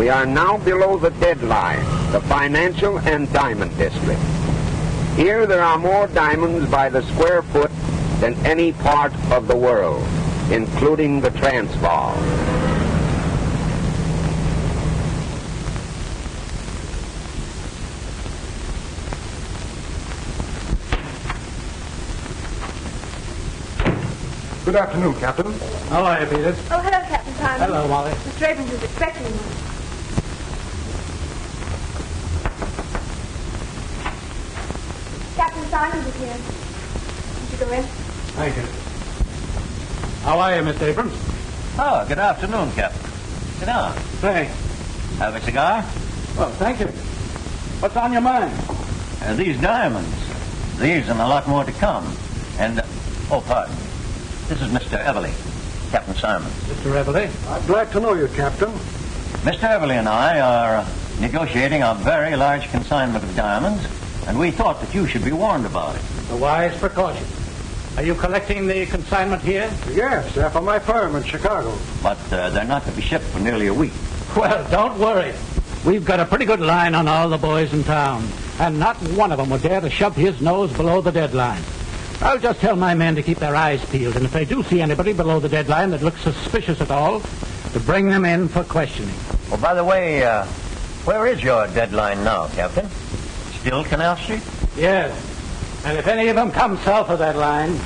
We are now below the deadline, the financial and diamond district. Here there are more diamonds by the square foot than any part of the world, including the Transvaal. Good afternoon, Captain. How are you, Peter? Oh, hello, Captain Simon. Hello, Molly. Mr. Abrams is expecting you. Captain Simons is here. Would you go in? Thank you. How are you, Mr. Abrams? Oh, good afternoon, Captain. Sit down. Thanks. Have a cigar? Well, thank you. What's on your mind? These diamonds. These and a lot more to come. And, oh, pardon. This is Mr. Everly, Captain Simon. Mr. Everly? I'm glad to know you, Captain. Mr. Everly and I are negotiating a very large consignment of diamonds, and we thought that you should be warned about it. A wise precaution. Are you collecting the consignment here? Yes, for my firm in Chicago. But they're not to be shipped for nearly a week. Well, don't worry. We've got a pretty good line on all the boys in town, and not one of them would dare to shove his nose below the deadline. I'll just tell my men to keep their eyes peeled, and if they do see anybody below the deadline that looks suspicious at all, to bring them in for questioning. Well, by the way, where is your deadline now, Captain? Still Canal Street? Yes. And if any of them come south of that line,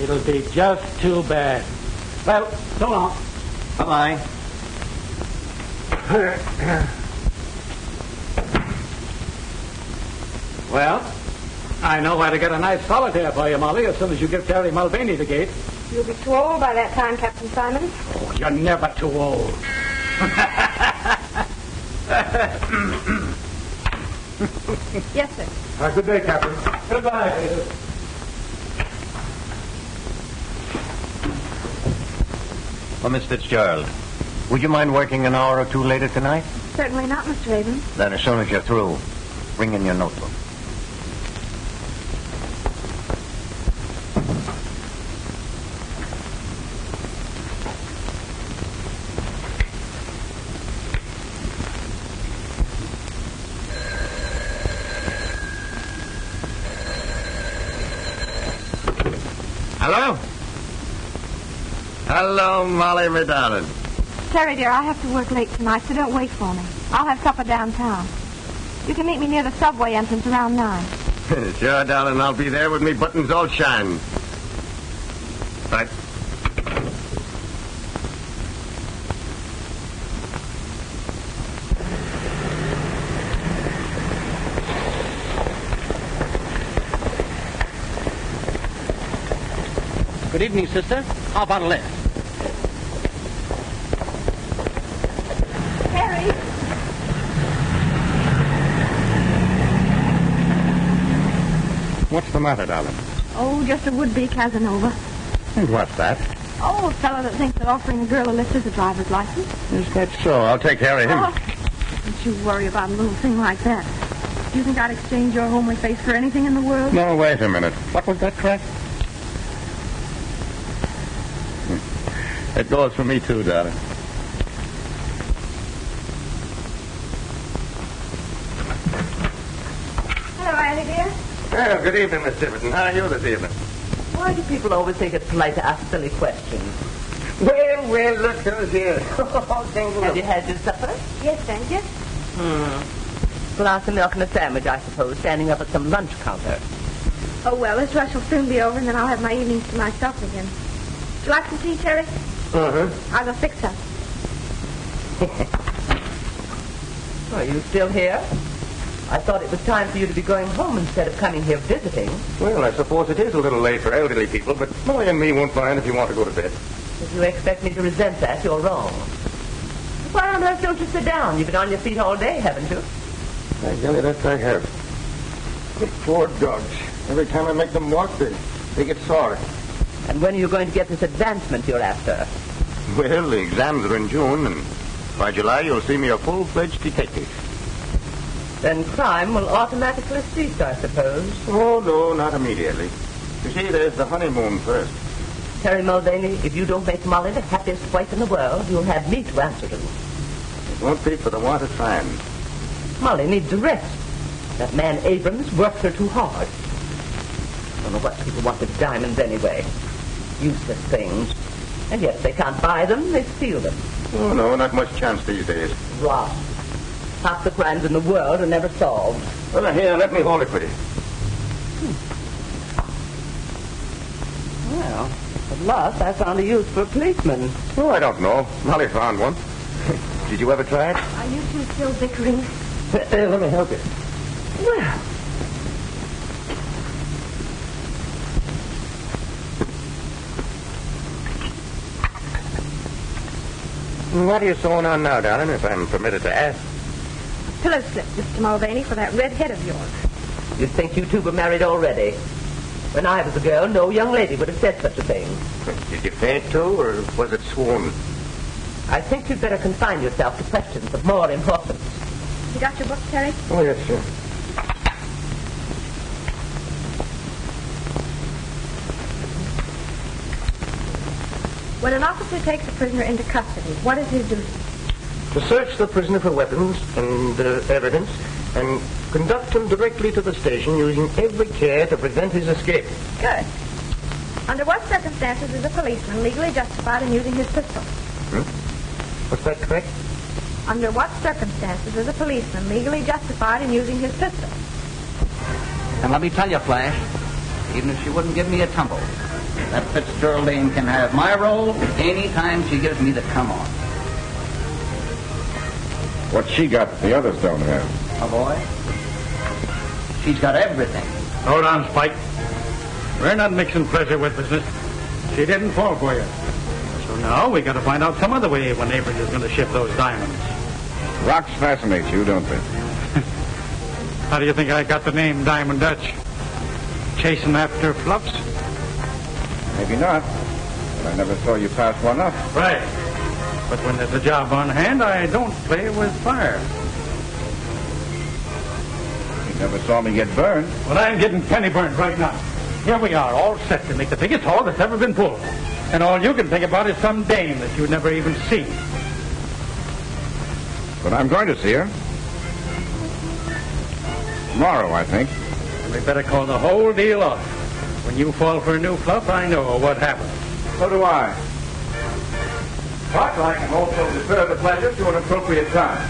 it'll be just too bad. Well, so long. Bye-bye. Well, I know where to get a nice solitaire for you, Molly, as soon as you give Terry Mulvaney the gate. You'll be too old by that time, Captain Simon. Oh, you're never too old. Yes, sir. Good day, Captain. Goodbye, Peter. Well, Miss Fitzgerald, would you mind working an hour or two later tonight? Certainly not, Mr. Abrams. Then as soon as you're through, bring in your notebook. Hello? Hello, Molly, my darling. Terry, dear, I have to work late tonight, so don't wait for me. I'll have supper downtown. You can meet me near the subway entrance around 9. Sure, darling, I'll be there with me buttons all shine. Right. Good evening, sister. How about a lift? Terry! What's the matter, darling? Oh, just a would-be Casanova. And what's that? Oh, a fellow that thinks that offering a girl a lift is a driver's license. Is that so? I'll take care of him. Oh, don't you worry about a little thing like that. Do you think I'd exchange your homely face for anything in the world? No, wait a minute. What was that crack? It goes for me, too, darling. Hello, Annie, dear. Well, good evening, Miss Tiverton. How are you this evening? Why do people always think it's polite to ask silly questions? Well, look who's here. Have you had your supper? Yes, thank you. Glass of milk and a sandwich, I suppose, standing up at some lunch counter. Oh, well, this rush will soon be over, and then I'll have my evenings to myself again. Would you like some tea, Terry? Uh-huh. I'll go fix some. Are you still here? I thought it was time for you to be going home instead of coming here visiting. Well, I suppose it is a little late for elderly people, but Molly and me won't mind if you want to go to bed. If you expect me to resent that, you're wrong. Why on earth don't you sit down? You've been on your feet all day, haven't you? I tell you, that I have. The poor dogs. Every time I make them walk, they get sore. And when are you going to get this advancement you're after? Well, the exams are in June, and by July you'll see me a full-fledged detective. Then crime will automatically cease, I suppose. Oh, no, not immediately. You see, there's the honeymoon first. Terry Mulvaney, if you don't make Molly the happiest wife in the world, you'll have me to answer to. Won't be for the want of time. Molly needs a rest. That man Abrams works her too hard. I don't know what people want with diamonds anyway. Useless things. And yet if they can't buy them, they steal them. Oh, no, not much chance these days. Rot. Half the crimes in the world are never solved. Well, now, here, let me hold it for you. Well, at last I found a use for a policeman. Oh, I don't know. Molly found one. Did you ever try it? Are you two still bickering? Let me help you. Well, What are you sewing on now, darling, if I'm permitted to ask? Pillow slip, Mr. Mulvaney, for that red head of yours. you'd think you two were married already. When I was a girl, no young lady would have said such a thing. Did you faint, too, or was it swoon? I think you'd better confine yourself to questions of more importance. You got your book, Terry? Oh, yes, sure. When an officer takes a prisoner into custody, what is his duty? To search the prisoner for weapons and evidence and conduct him directly to the station using every care to prevent his escape. Good. Under what circumstances is a policeman legally justified in using his pistol? Was that correct? Under what circumstances is a policeman legally justified in using his pistol? And let me tell you, Flash, even if she wouldn't give me a tumble, that Fitzgeraldine can have my role any time she gives me the come on. What she got that the others don't have? Oh, boy. She's got everything. Hold on, Spike. We're not mixing pleasure with business. She didn't fall for you. So now we got to find out some other way when Abrams is going to ship those diamonds. Rocks fascinate you, don't they? How do you think I got the name Diamond Dutch? Chasing after fluffs? Maybe not. But I never saw you pass one up. Right. But when there's a job on hand, I don't play with fire. You never saw me get burned. Well, I'm getting penny burned right now. Here we are, all set to make the biggest haul that's ever been pulled. And all you can think about is some dame that you've never even seen. But I'm going to see her. Tomorrow, I think. And we better call the whole deal off. When you fall for a new fluff, I know what happened. So do I. But I can also defer the pleasure to an appropriate time.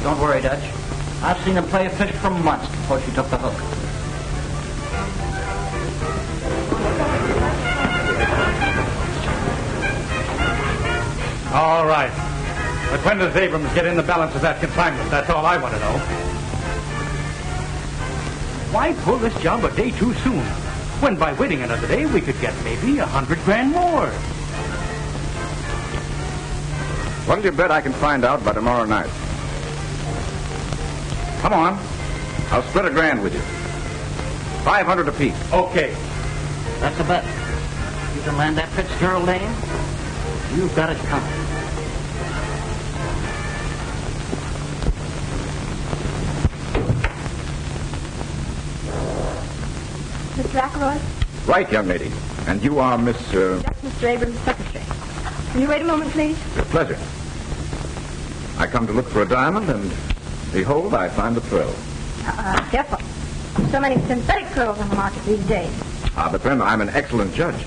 Don't worry, Dutch. I've seen him play a fish for months before she took the hook. All right. But when does Abrams get in the balance of that consignment? That's all I want to know. Why pull this job a day too soon? When by waiting another day, we could get maybe $100,000 more. What'll you bet I can find out by tomorrow night? Come on. I'll split $1,000 with you. 500 apiece. Okay. That's a bet. You can land that Fitzgeraldine. You've got it coming. Mr. Ackroyd? Right, young lady. And you are Miss... Just Mr. Abrams' secretary. Will you wait a moment, please? With pleasure. I come to look for a diamond, and behold, I find the pearl. Careful. So many synthetic pearls on the market these days. Ah, but then I'm an excellent judge.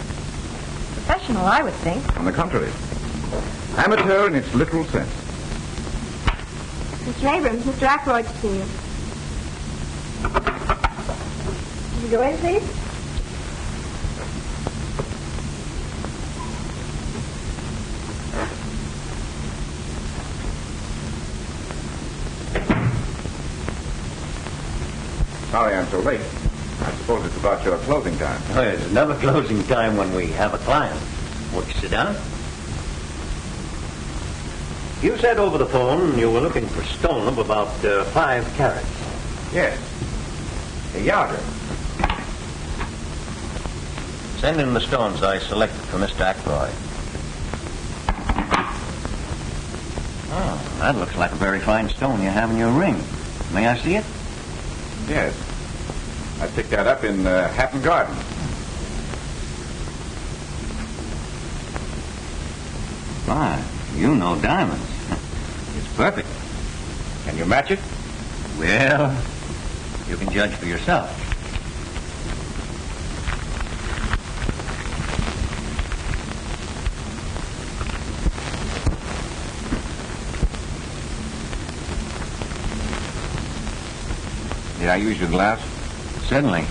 Professional, I would think. On the contrary. Amateur in its literal sense. Mr. Abrams, Mr. Ackroyd to see you. Will you go in, please? Sorry I'm so late. I suppose it's about your closing time. Oh, there's never closing time when we have a client. Won't you sit down? You said over the phone you were looking for stone of about 5 carats. Yes. A yarder. Send in the stones I selected for Mr. Ackroyd. Oh, that looks like a very fine stone you have in your ring. May I see it? Yes. I picked that up in Hatton Garden. My, you know diamonds. It's perfect. Can you match it? Well, you can judge for yourself. Did I use your glass? Certainly.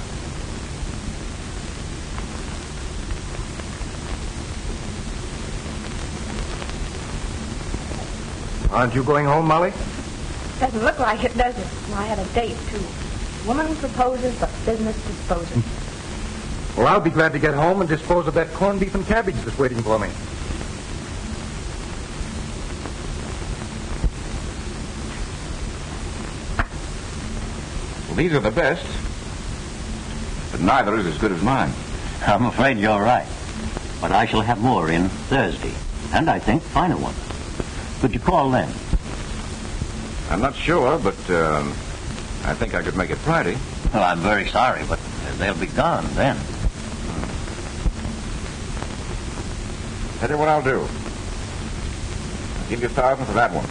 Aren't you going home, Molly? Doesn't look like it, does it? I had a date, too. Woman proposes, but business disposes. Well, I'll be glad to get home and dispose of that corned beef and cabbage that's waiting for me. Well, these are the best. But neither is as good as mine. I'm afraid you're right. But I shall have more in Thursday. And I think finer ones. Could you call then? I'm not sure, but I think I could make it Friday. Well, I'm very sorry, but they'll be gone then. Tell you what I'll do. I'll give you $1,000 for that one.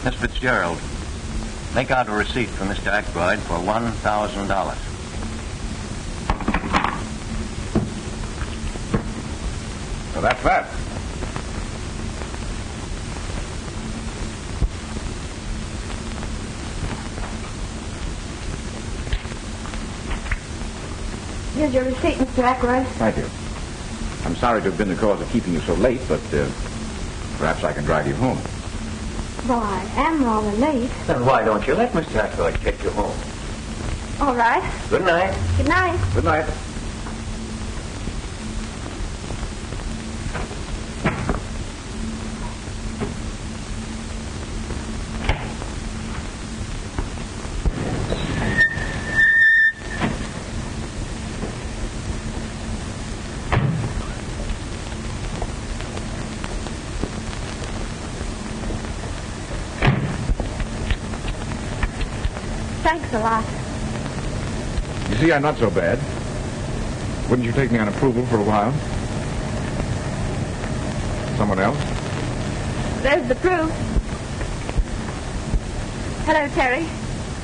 Miss Fitzgerald, make out a receipt for Mr. Ackroyd for $1,000. So that's that. Here's your receipt, Mr. Ackroyd. Thank you. I'm sorry to have been the cause of keeping you so late, but perhaps I can drive you home. Well, I am rather late. Then why don't you let Mr. Ackroyd take you home? All right. Good night. Good night. Good night. Thanks a lot. You see, I'm not so bad. Wouldn't you take me on approval for a while? Someone else? There's the proof. Hello, Terry.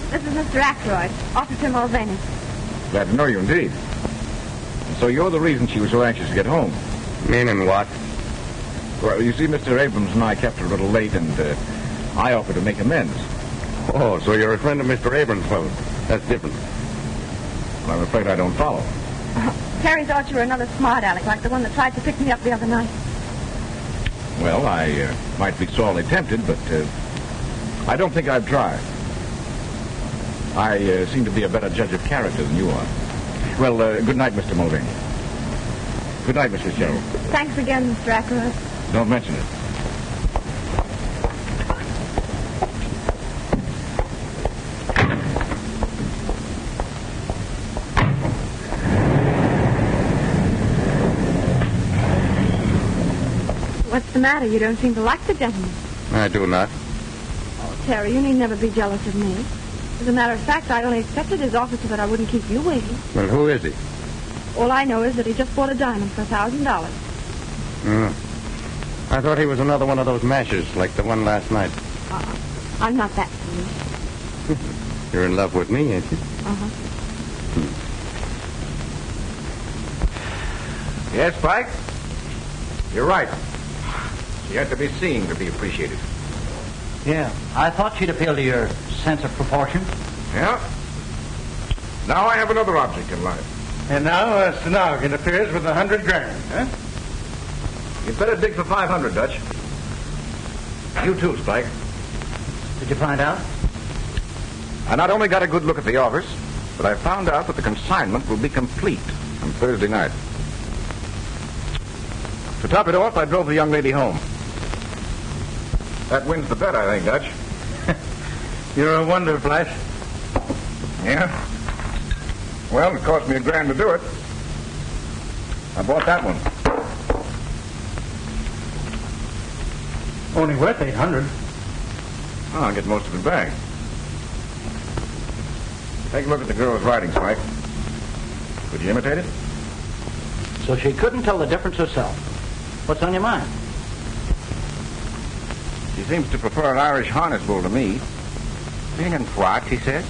This is Mr. Ackroyd, Officer Mulvaney. Glad to know you indeed. And so you're the reason she was so anxious to get home. Meaning what? Well, you see, Mr. Abrams and I kept her a little late, and I offered to make amends. Oh, so you're a friend of Mr. Abrams, fellow. That's different. Well, I'm afraid I don't follow. Terry thought you were another smart aleck, like the one that tried to pick me up the other night. Well, I might be sorely tempted, but I don't think I'd try. I seem to be a better judge of character than you are. Well, good night, Mr. Mulvaney. Good night, Miss Fitzgerald. Thanks again, Mr. Ackroyd. Don't mention it. What's the matter? You don't seem to like the gentleman. I do not. Oh, Terry, you need never be jealous of me. As a matter of fact, I only accepted his offer so that I wouldn't keep you waiting. Well, who is he? All I know is that he just bought a diamond for $1,000. I thought he was another one of those mashers, like the one last night. I'm not that foolish. You're in love with me, ain't you? Uh-huh. Yes, Spike? You're right. She had to be seen to be appreciated. Yeah, I thought she'd appeal to your sense of proportion. Yeah? Now I have another object in life. And now, Stenog, it appears with $100 grand, huh? You'd better dig for 500, Dutch. You too, Spike. Did you find out? I not only got a good look at the office, but I found out that the consignment will be complete on Thursday night. To top it off, I drove the young lady home. That wins the bet, I think, Dutch. You're a wonder, Flash. Yeah? Well, it cost me $1 grand to do it. I bought that one. Only worth $800. Oh, I'll get most of it back. Take a look at the girl's writing, Spike. Could you imitate it? so she couldn't tell the difference herself. What's on your mind? She seems to prefer an Irish harness bull to me. And what, he says?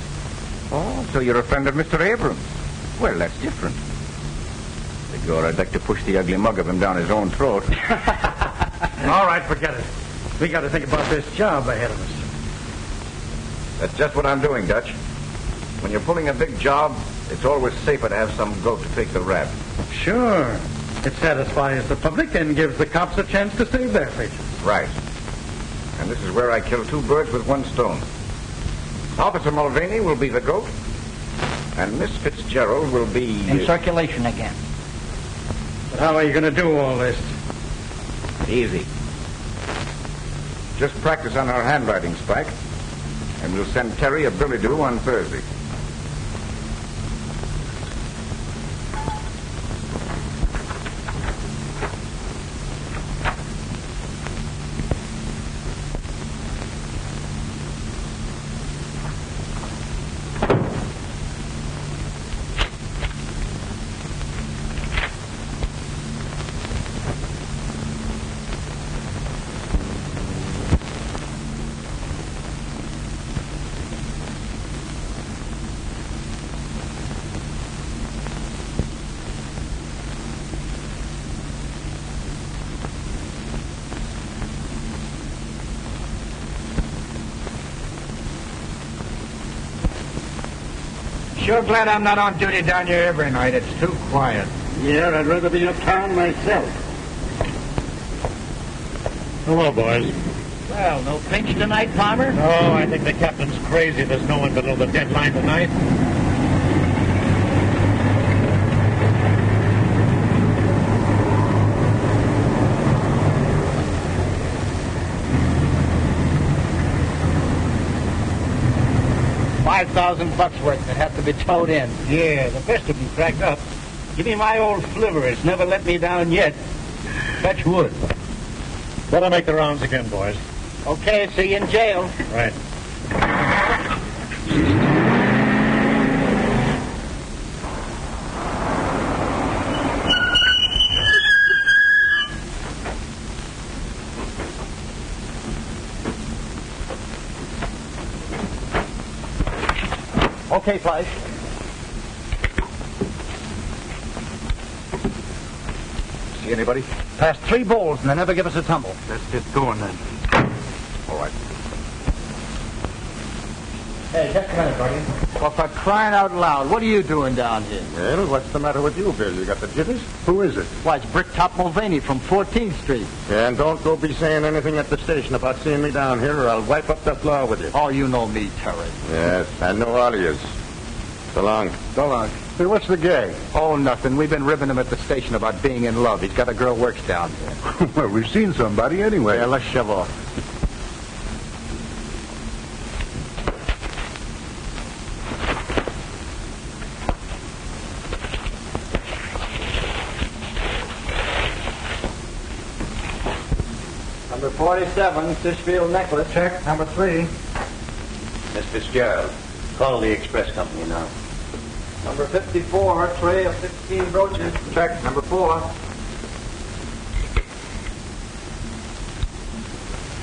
Oh, so you're a friend of Mr. Abrams. Well, that's different. Begor, I'd like to push the ugly mug of him down his own throat. All right, forget it. We got to think about this job ahead of us. That's just what I'm doing, Dutch. When you're pulling a big job, it's always safer to have some goat to take the rap. Sure. It satisfies the public and gives the cops a chance to save their faces. Right. And this is where I kill two birds with one stone. Officer Mulvaney will be the goat, and Miss Fitzgerald will be... In circulation again. But how are you going to do all this? Easy. Just practice on our handwriting, Spike, and we'll send Terry a billy-do on Thursday. Sure glad I'm not on duty down here every night. It's too quiet. Yeah, I'd rather be uptown myself. Hello, boys. Well, no pinch tonight, Palmer? Oh, I think the captain's crazy. There's no one below the deadline tonight. $5,000 worth that have to be towed in. Yeah, the best of them cracked up. Give me my old flivver. It's never let me down yet. Fetch wood. Better make the rounds again, boys. Okay, see you in jail. Right. Okay, Flash. See anybody? Passed 3 bowls and they never give us a tumble. Let's get going then. All right. Hey, just a minute, buddy. Well, for crying out loud, what are you doing down here? Well, what's the matter with you, Bill? You got the jitters? Who is it? Why, it's Bricktop Mulvaney from 14th Street. Yeah, and don't go be saying anything at the station about seeing me down here, or I'll wipe up the floor with you. Oh, you know me, Terry. Yes, I know all of yous. So long. So long. Hey, what's the gag? Oh, nothing. We've been ribbing him at the station about being in love. He's got a girl works down here. Well, we've seen somebody anyway. Yeah, let's shove off. Number 47, Fishfield necklace. Check. Number 3. Miss Fitzgerald, call the express company now. Number 54, tray of 16 brooches. Check. Number 4.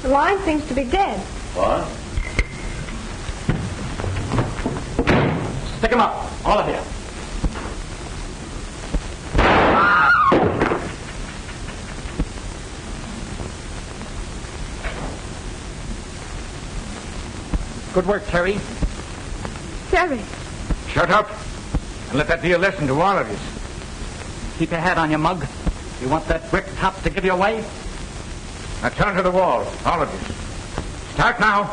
The line seems to be dead. What? Stick 'em up, all of you. Good work, Terry. Terry. Shut up, and let that be a lesson to all of you. Keep your hat on your mug. You want that brick top to give you away? Now turn to the wall, all of you. Start now.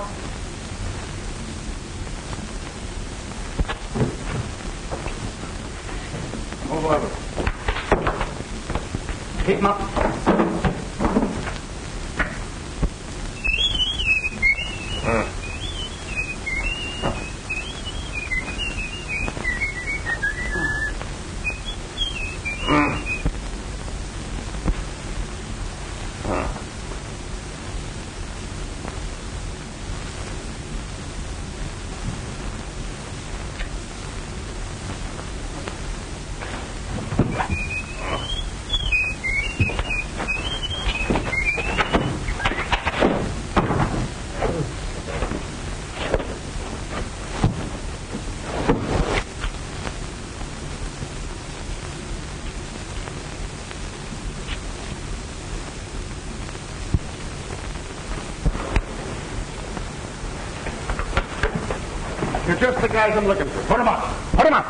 Move over. Keep 'em up. just the guys I'm looking for. Put 'em up. Put 'em up.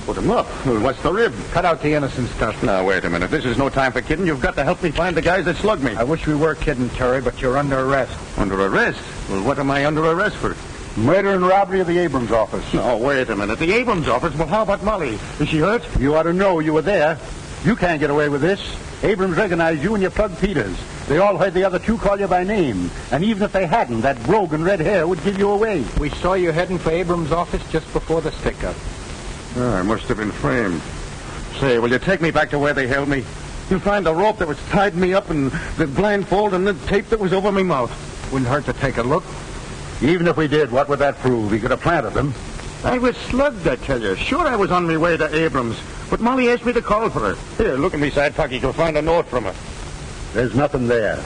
Put 'em up? Well, what's the rib? Cut out the innocent stuff. Now, wait a minute. This is no time for kidding. You've got to help me find the guys that slugged me. I wish we were kidding, Terry, but you're under arrest. Under arrest? Well, what am I under arrest for? Murder and robbery of the Abrams office. No, wait a minute. The Abrams office? Well, how about Molly? Is she hurt? You ought to know you were there. You can't get away with this. Abrams recognized you and you plugged Peters. They all heard the other two call you by name. And even if they hadn't, that brogue in red hair would give you away. We saw you heading for Abrams' office just before the stick-up. Oh, I must have been framed. Say, will you take me back to where they held me? You'll find the rope that was tied me up and the blindfold and the tape that was over my mouth. Wouldn't hurt to take a look. Even if we did, what would that prove? He could have planted them. I was slugged, I tell you. Sure, I was on my way to Abrams. But Molly asked me to call for her. Here, look at me side pocket. You'll find a note from her. There's nothing there.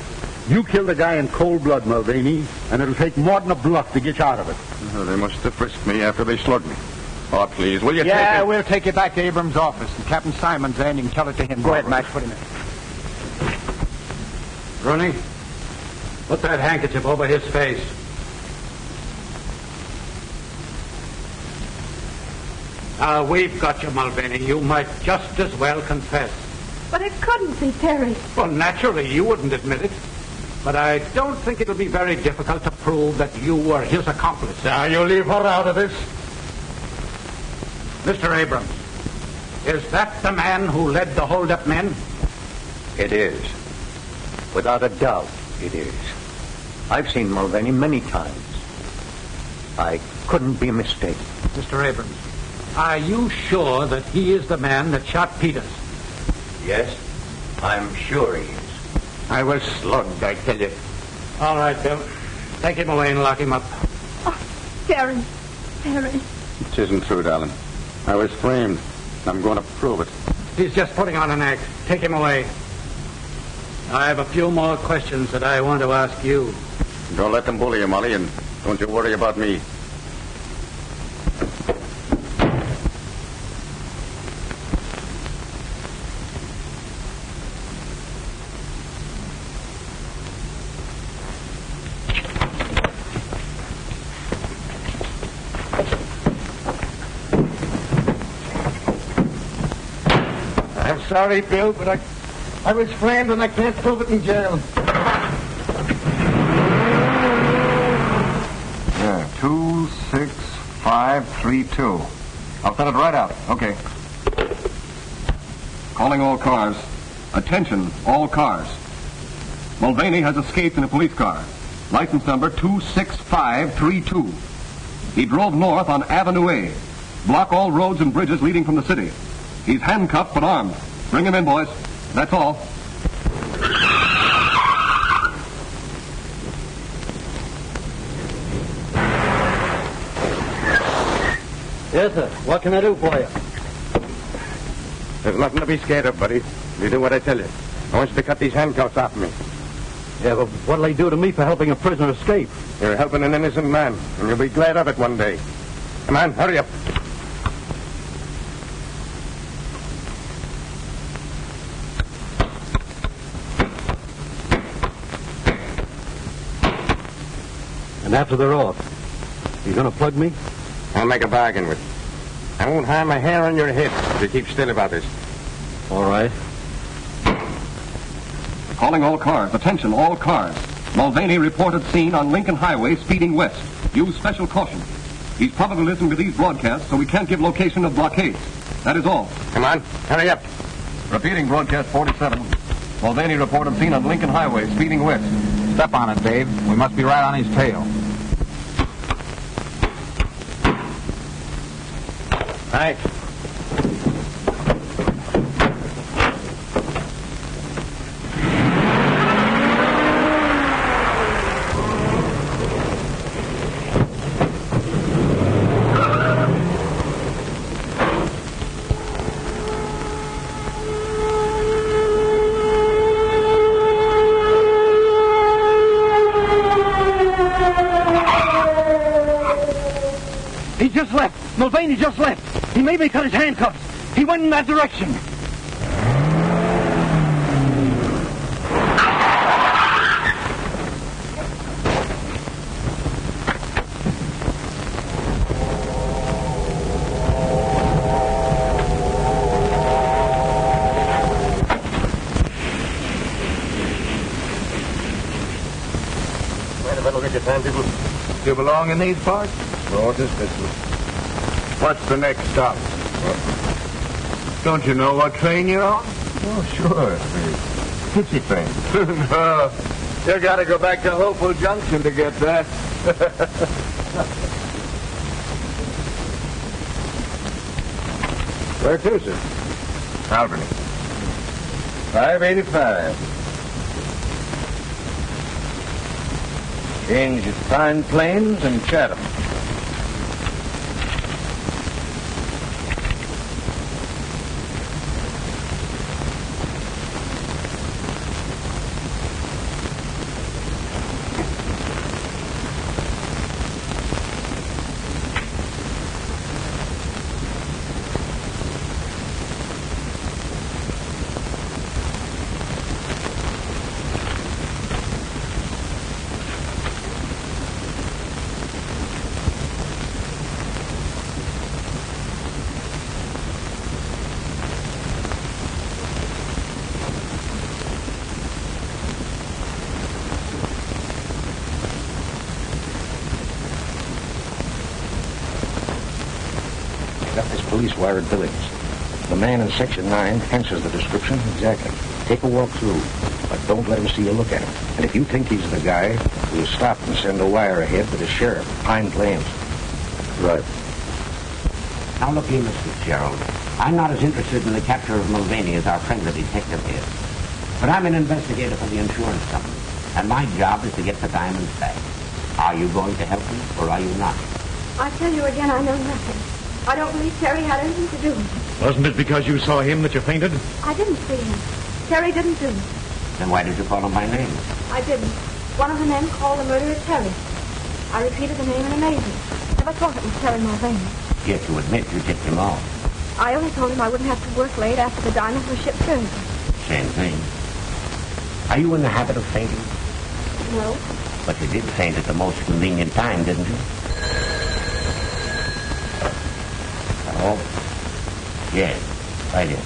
You killed a guy in cold blood, Mulvaney, and it'll take more than a bluff to get you out of it. Oh, they must have frisked me after they slugged me. Oh, please, will you take it? Yeah, we'll take you back to Abrams' office. And Captain Simon's there, and you can tell it to him. Go ahead, Max. Put him in. Rooney, put that handkerchief over his face. We've got you, Mulvaney. You might just as well confess. But it couldn't be Terry. Well, naturally, you wouldn't admit it. But I don't think it'll be very difficult to prove that you were his accomplice. Now, you leave her out of this. Mr. Abrams, is that the man who led the hold-up men? It is. Without a doubt, it is. I've seen Mulvaney many times. I couldn't be mistaken. Mr. Abrams, are you sure that he is the man that shot Peters? Yes, I'm sure he is. I was slugged, I tell you. All right, Bill. Take him away and lock him up. Oh, Terry. Terry. It isn't true, darling. I was framed. I'm going to prove it. He's just putting on an act. Take him away. I have a few more questions that I want to ask you. Don't let them bully you, Molly, and don't you worry about me. I'm sorry, Bill, but I was framed and I can't prove it in jail. Yeah, 26532. I'll send it right out. Okay. Calling all cars. Attention, all cars. Mulvaney has escaped in a police car. License number 26532. He drove north on Avenue A. Block all roads and bridges leading from the city. He's handcuffed but armed. Bring him in, boys. That's all. Yes, sir. What can I do for you? There's nothing to be scared of, buddy. You do what I tell you. I want you to cut these handcuffs off me. Yeah, but what'll they do to me for helping a prisoner escape? You're helping an innocent man, and you'll be glad of it one day. Come on, hurry up. And after they're off, you gonna plug me? I'll make a bargain with you. I won't harm a hair on your head if you keep still about this. All right. Calling all cars. Attention, all cars. Mulvaney reported seen on Lincoln Highway speeding west. Use special caution. He's probably listening to these broadcasts, so we can't give location of blockades. That is all. Come on, hurry up. Repeating broadcast 47. Mulvaney reported seen on Lincoln Highway speeding west. Step on it, Dave. We must be right on his tail. Right. He just left. Mulvaney just left. He made me cut his handcuffs. He went in that direction. Take your time, people. You belong in these parts? No, just business. What's the next stop? Don't you know what train you're on? Oh, sure. The Tipsy train. No. You gotta go back to Hopeful Junction to get that. Where to, sir? Albany. 585. Change at Pine Plains and Chatham. Got this police wire at Billings. The man in Section 9 answers the description exactly. Take a walk through, but don't let him see you look at him. And if you think he's the guy, we'll stop and send a wire ahead to the sheriff, Pine Plains. Right. Now look here, Mr. Gerald. I'm not as interested in the capture of Mulvaney as our friend the detective is. But I'm an investigator for the insurance company, and my job is to get the diamonds back. Are you going to help me, or are you not? I tell you again, I know nothing. I don't believe Terry had anything to do with it. Wasn't it because you saw him that you fainted? I didn't see him. Terry didn't do it. Then why did you call him by name? I didn't. One of the men called the murderer Terry. I repeated the name in amazement. Never thought it was Terry Mulvaney. Yet you admit you tipped him off. I only told him I wouldn't have to work late after the diamonds were shipped Thursday. Same thing. Are you in the habit of fainting? No. But you did faint at the most convenient time, didn't you? Oh, yes, I did.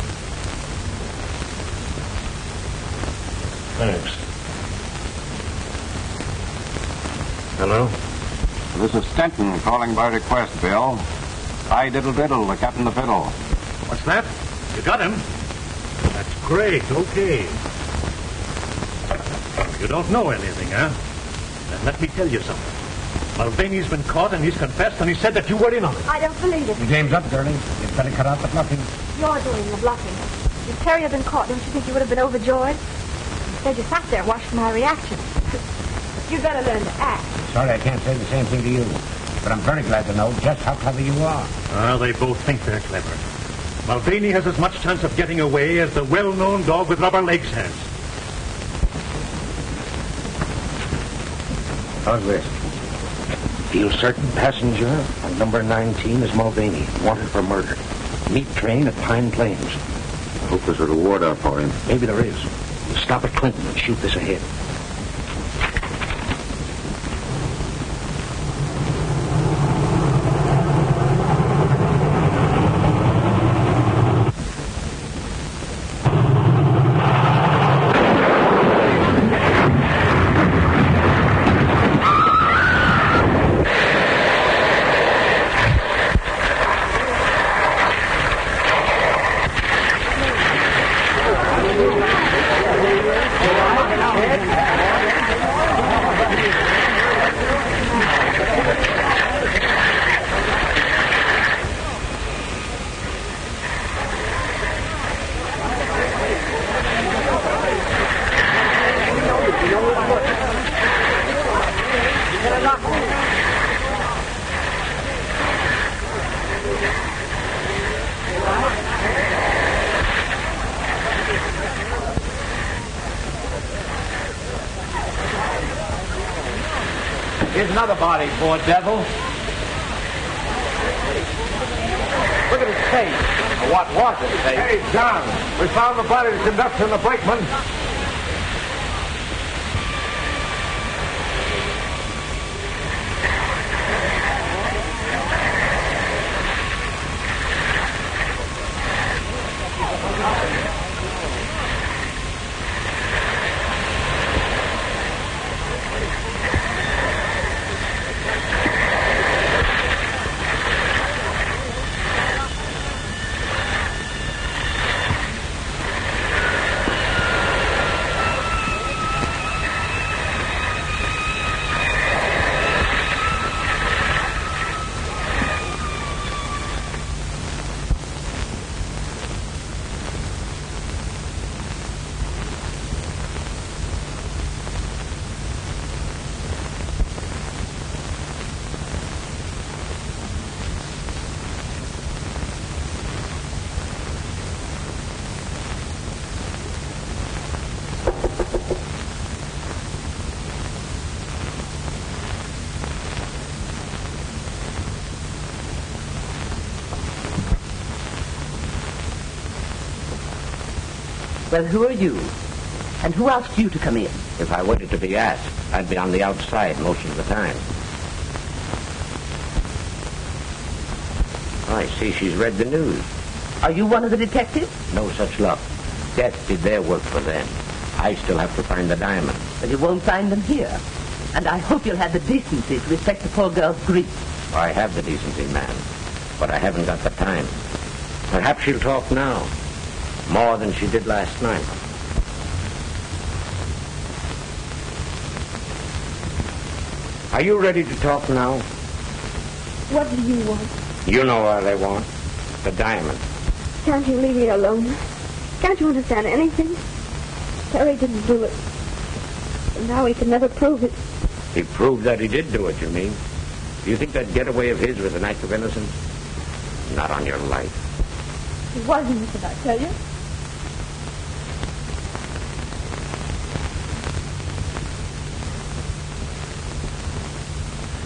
Thanks. Hello? This is Stenton calling by request, Bill. I diddle, the captain of fiddle. What's that? You got him? That's great. Okay. You don't know anything, huh? Then let me tell you something. Mulvaney's been caught, and he's confessed, and he said that you were in on it. I don't believe it. The game's up, girlie. You'd better cut out the bluffing. You're doing the bluffing. If Terry had been caught, don't you think you would have been overjoyed? Instead, you sat there and watched my reaction. You better learn to act. Sorry I can't say the same thing to you. But I'm very glad to know just how clever you are. Well, they both think they're clever. Mulvaney has as much chance of getting away as the well-known dog with rubber legs has. How's this? Feel certain passenger on number 19 is Mulvaney, wanted for murder. Meet train at Pine Plains. I hope there's a reward out for him. Maybe there is. We'll stop at Clinton and shoot this ahead. Here's another body, poor devil. Look at his face. Or what was his face? Hey, John, we found the body of the conductor and the brakeman. Well, who are you? And who asked you to come in? If I waited to be asked, I'd be on the outside most of the time. I see she's read the news. Are you one of the detectives? No such luck. Death did their work for them. I still have to find the diamond. But you won't find them here. And I hope you'll have the decency to respect the poor girl's grief. I have the decency, ma'am, but I haven't got the time. Perhaps she'll talk now, more than she did last night. Are you ready to talk now? What do you want? You know what I want. The diamond. Can't you leave me alone? Can't you understand anything? Terry didn't do it. And now he can never prove it. He proved that he did do it, you mean? Do you think that getaway of his was an act of innocence? Not on your life. He wasn't, did I tell you?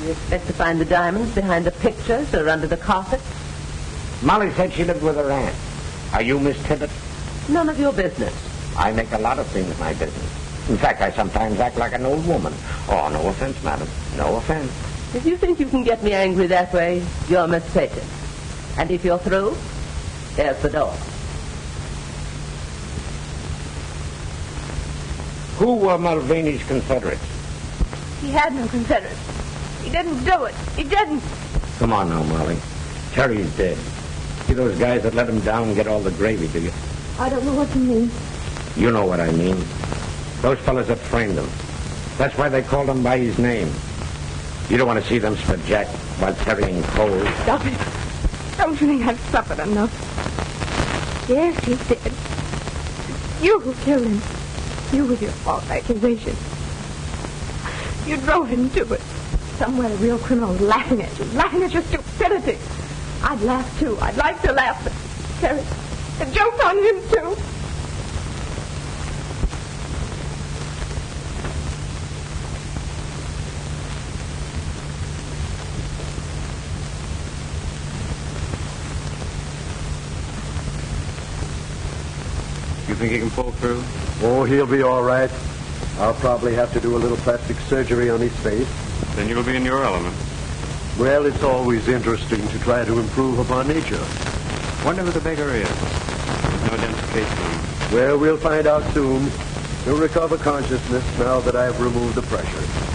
You expect to find the diamonds behind the pictures or under the carpet? Molly said she lived with her aunt. Are you Miss Tibbet? None of your business. I make a lot of things my business. In fact, I sometimes act like an old woman. Oh, no offense, madam. No offense. If you think you can get me angry that way, you're mistaken. And if you're through, there's the door. Who were Mulvaney's Confederates? He had no Confederates. He didn't do it. He didn't. Come on now, Molly. Terry's dead. See those guys that let him down and get all the gravy, do you? I don't know what you mean. You know what I mean. Those fellas that framed him. That's why they called him by his name. You don't want to see them split Jack while Terry in cold. Stop it. Don't you think I've suffered enough? Yes, he's dead. You who killed him. You with your false accusation. You drove him to it. Somewhere the real criminal is laughing at you. Laughing at your stupidity. I'd laugh too. I'd like to laugh. But Terry, the joke's on him too. You think he can pull through? Oh, he'll be all right. I'll probably have to do a little plastic surgery on his face. Then you'll be in your element. Well, it's always interesting to try to improve upon nature. Wonder who the beggar is. There's no identification on him. Well, we'll find out soon. He'll recover consciousness now that I've removed the pressure.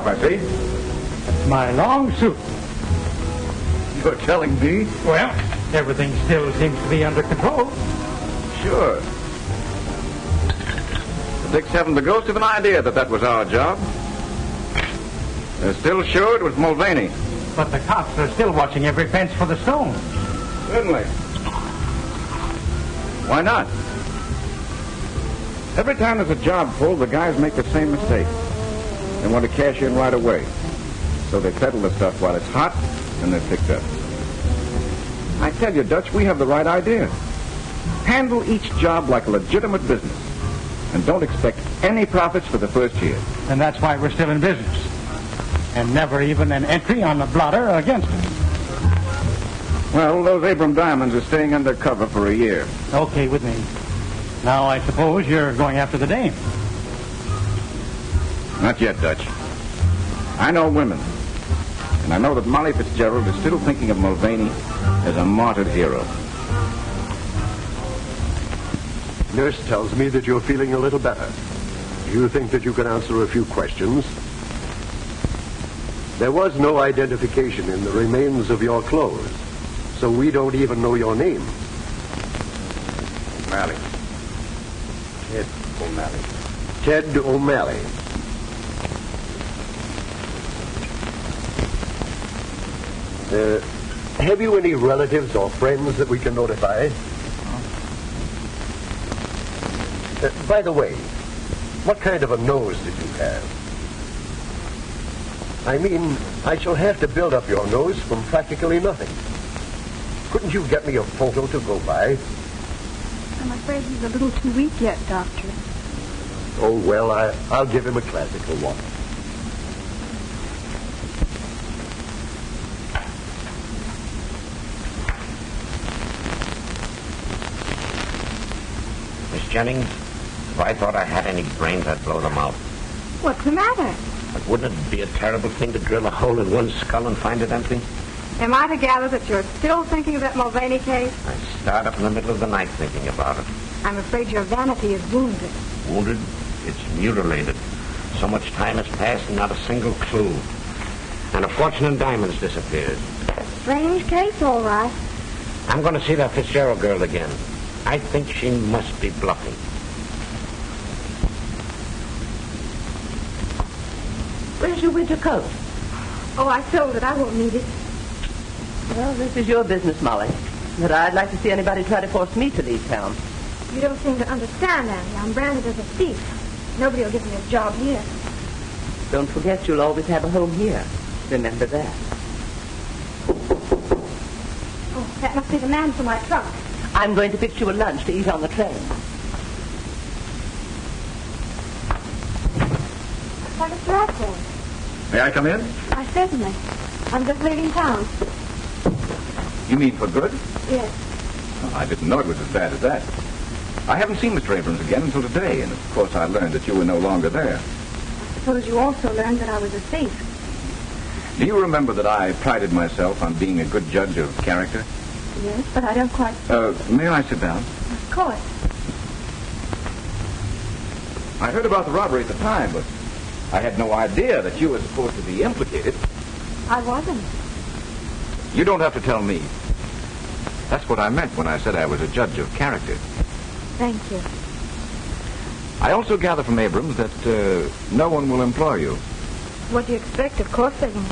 I see. My long suit. You're telling me? Well, everything still seems to be under control. Sure. The Dicks haven't the ghost of an idea that was our job. They're still sure it was Mulvaney. But the cops are still watching every fence for the stones. Certainly. Why not? Every time there's a job pulled, the guys make the same mistake. They want to cash in right away. So they peddle the stuff while it's hot, and they're picked up. I tell you, Dutch, we have the right idea. Handle each job like a legitimate business. And don't expect any profits for the first year. And that's why we're still in business. And never even an entry on the blotter against us. Well, those Abram diamonds are staying under cover for a year. Okay with me. Now, I suppose you're going after the dame. Not yet, Dutch. I know women. And I know that Molly Fitzgerald is still thinking of Mulvaney as a martyred hero. Nurse tells me that you're feeling a little better. Do you think that you can answer a few questions? There was no identification in the remains of your clothes, so we don't even know your name. O'Malley. Ted O'Malley. Ted O'Malley. Have you any relatives or friends that we can notify? By the way, what kind of a nose did you have? I mean, I shall have to build up your nose from practically nothing. Couldn't you get me a photo to go by? I'm afraid he's a little too weak yet, Doctor. Oh, well, I'll give him a classical one. Miss Jennings, if I thought I had any brains, I'd blow them out. What's the matter? But wouldn't it be a terrible thing to drill a hole in one skull and find it empty? Am I to gather that you're still thinking of that Mulvaney case? I start up in the middle of the night thinking about it. I'm afraid your vanity is wounded. Wounded? It's mutilated. So much time has passed and not a single clue. And a fortune in diamonds disappeared. Strange case, all right. I'm going to see that Fitzgerald girl again. I think she must be bluffing. Where's your winter coat? Oh, I sold it. I won't need it. Well, this is your business, Molly. But I'd like to see anybody try to force me to leave town. You don't seem to understand, Annie. I'm branded as a thief. Nobody will give me a job here. Don't forget you'll always have a home here. Remember that. Oh, that must be the man for my trunk. I'm going to fix you a lunch to eat on the train. Why, Mr. Ashton? May I come in? Why, certainly. I'm just leaving town. You mean for good? Yes. Oh, I didn't know it was as bad as that. I haven't seen Mr. Abrams again until today, and of course I learned that you were no longer there. I suppose you also learned that I was a thief. Do you remember that I prided myself on being a good judge of character? Yes, but I don't quite... May I sit down? Of course. I heard about the robbery at the time, but I had no idea that you were supposed to be implicated. I wasn't. You don't have to tell me. That's what I meant when I said I was a judge of character. Thank you. I also gather from Abrams that no one will employ you. What do you expect? Of course they won't.